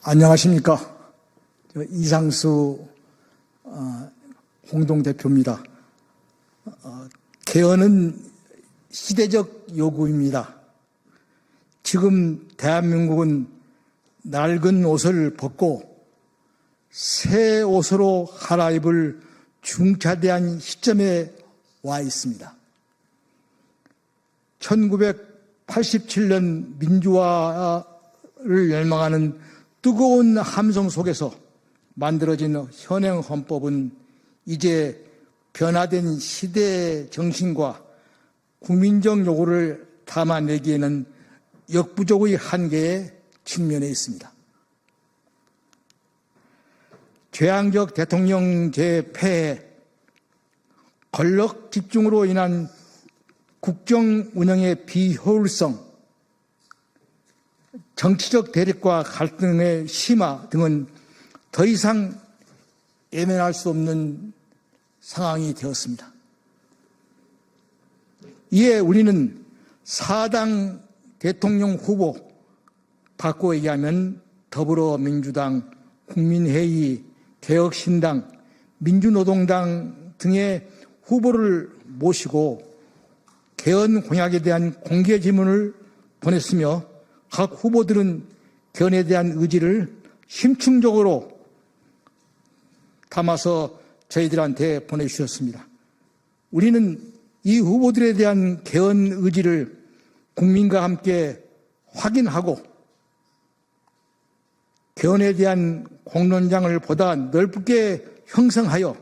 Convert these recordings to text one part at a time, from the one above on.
안녕하십니까. 이상수 공동대표입니다. 개헌은 시대적 요구입니다. 지금 대한민국은 낡은 옷을 벗고 새 옷으로 갈아입을 중차대한 시점에 와 있습니다. 1987년 민주화를 열망하는 뜨거운 함성 속에서 만들어진 현행 헌법은 이제 변화된 시대의 정신과 국민적 요구를 담아내기에는 역부족의 한계에 직면해 있습니다. 최양적 대통령제 폐해, 권력 집중으로 인한 국정 운영의 비효율성, 정치적 대립과 갈등의 심화 등은 더 이상 예면할 수 없는 상황이 되었습니다. 이에 우리는 4당 대통령 후보, 바꿔 얘기하면 더불어민주당, 국민회의, 개혁신당, 민주노동당 등의 후보를 모시고 개헌 공약에 대한 공개 질문을 보냈으며 각 후보들은 개헌에 대한 의지를 심층적으로 담아서 저희들한테 보내주셨습니다. 우리는 이 후보들에 대한 개헌 의지를 국민과 함께 확인하고 개헌에 대한 공론장을 보다 넓게 형성하여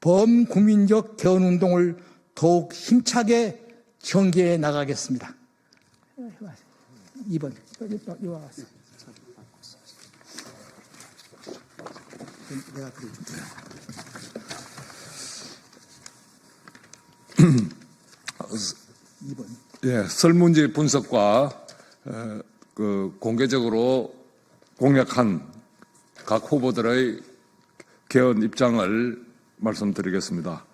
범국민적 개헌운동을 더욱 힘차게 전개해 나가겠습니다. 2번. 여기 와서. 내가 그려줄게요. 2번. 예, 설문지 분석과 공개적으로 공약한 각 후보들의 개헌 입장을 말씀드리겠습니다.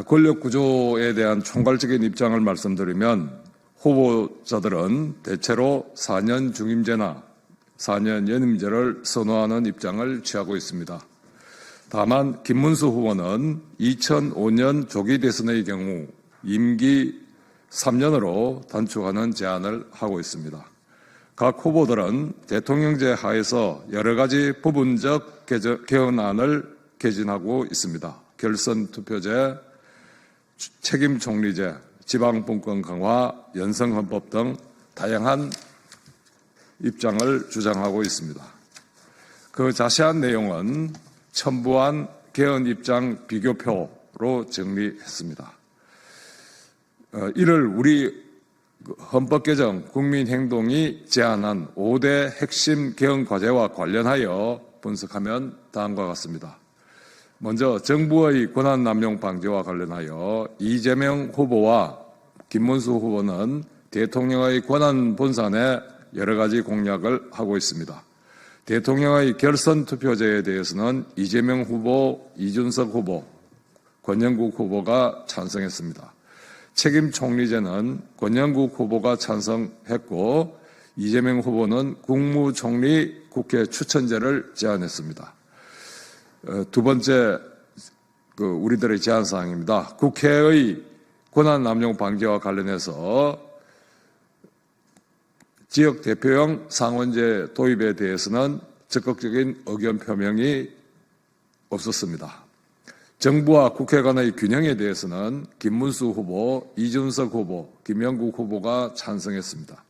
권력 구조에 대한 총괄적인 입장을 말씀드리면 후보자들은 대체로 4년 중임제나 4년 연임제를 선호하는 입장을 취하고 있습니다. 다만 김문수 후보는 2005년 조기 대선의 경우 임기 3년으로 단축하는 제안을 하고 있습니다. 각 후보들은 대통령제 하에서 여러 가지 부분적 개헌안을 개진하고 있습니다. 결선 투표제, 책임 총리제, 지방분권 강화, 연성헌법 등 다양한 입장을 주장하고 있습니다. 그 자세한 내용은 첨부한 개헌 입장 비교표로 정리했습니다. 이를 우리 헌법 개정 국민행동이 제안한 5대 핵심 개헌 과제와 관련하여 분석하면 다음과 같습니다. 먼저 정부의 권한 남용 방지와 관련하여 이재명 후보와 김문수 후보는 대통령의 권한 분산에 여러 가지 공약을 하고 있습니다. 대통령의 결선 투표제에 대해서는 이재명 후보, 이준석 후보, 권영국 후보가 찬성했습니다. 책임 총리제는 권영국 후보가 찬성했고 이재명 후보는 국무총리 국회 추천제를 제안했습니다. 두 번째 우리들의 제안 사항입니다. 국회의 권한 남용 방지와 관련해서 지역 대표형 상원제 도입에 대해서는 적극적인 의견 표명이 없었습니다. 정부와 국회 간의 균형에 대해서는 김문수 후보, 이준석 후보, 김영국 후보가 찬성했습니다.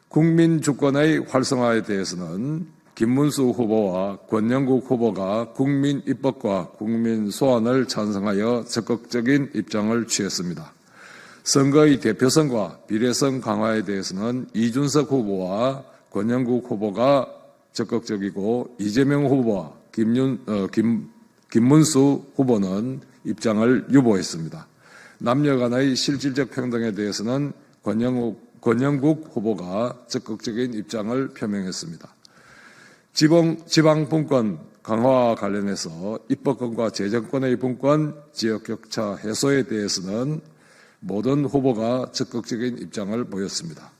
국민 주권의 활성화에 대해서는 김문수 후보와 권영국 후보가 국민 입법과 국민 소환을 찬성하여 적극적인 입장을 취했습니다. 선거의 대표성과 비례성 강화에 대해서는 이준석 후보와 권영국 후보가 적극적이고 이재명 후보와 김문수 후보는 입장을 유보했습니다. 남녀 간의 실질적 평등에 대해서는 권영국 후보가 적극적인 입장을 표명했습니다. 지방분권 강화와 관련해서 입법권과 재정권의 분권, 지역격차 해소에 대해서는 모든 후보가 적극적인 입장을 보였습니다.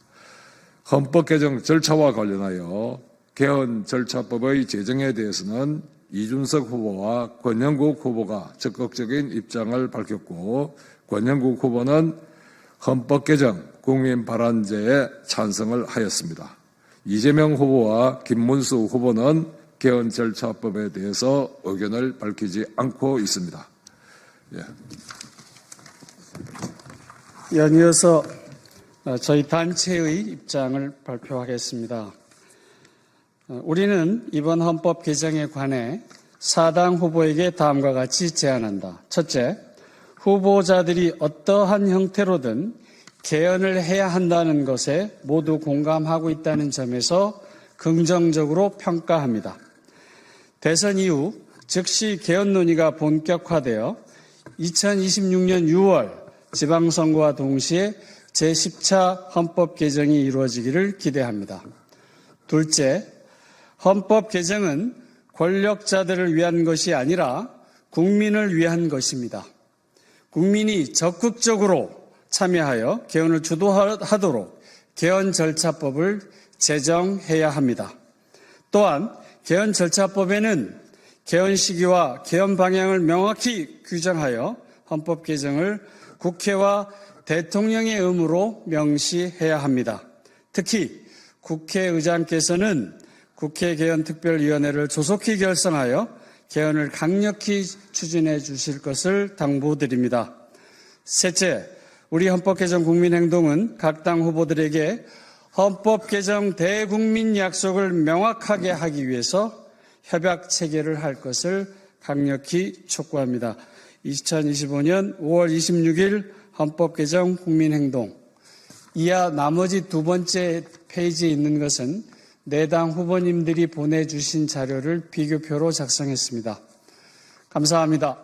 헌법 개정 절차와 관련하여 개헌 절차법의 제정에 대해서는 이준석 후보와 권영국 후보가 적극적인 입장을 밝혔고, 권영국 후보는 헌법 개정 국민 발안제에 찬성을 하였습니다. 이재명 후보와 김문수 후보는 개헌 절차법에 대해서 의견을 밝히지 않고 있습니다. 연이어서 저희 단체의 입장을 발표하겠습니다. 우리는 이번 헌법 개정에 관해 사당 후보에게 다음과 같이 제안한다. 첫째, 후보자들이 어떠한 형태로든 개헌을 해야 한다는 것에 모두 공감하고 있다는 점에서 긍정적으로 평가합니다. 대선 이후 즉시 개헌 논의가 본격화되어 2026년 6월 지방선거와 동시에 제10차 헌법 개정이 이루어지기를 기대합니다. 둘째, 헌법 개정은 권력자들을 위한 것이 아니라 국민을 위한 것입니다. 국민이 적극적으로 참여하여 개헌을 주도하도록 개헌 절차법을 제정해야 합니다. 또한 개헌 절차법에는 개헌 시기와 개헌 방향을 명확히 규정하여 헌법 개정을 국회와 대통령의 의무로 명시해야 합니다. 특히 국회의장께서는 국회 개헌특별위원회를 조속히 결성하여 개헌을 강력히 추진해 주실 것을 당부드립니다. 셋째, 우리 헌법 개정 국민행동은 각 당 후보들에게 헌법 개정 대국민 약속을 명확하게 하기 위해서 협약 체결을 할 것을 강력히 촉구합니다. 2025년 5월 26일 헌법 개정 국민행동. 이하 나머지 두 번째 페이지에 있는 것은 내당 후보님들이 보내주신 자료를 비교표로 작성했습니다. 감사합니다.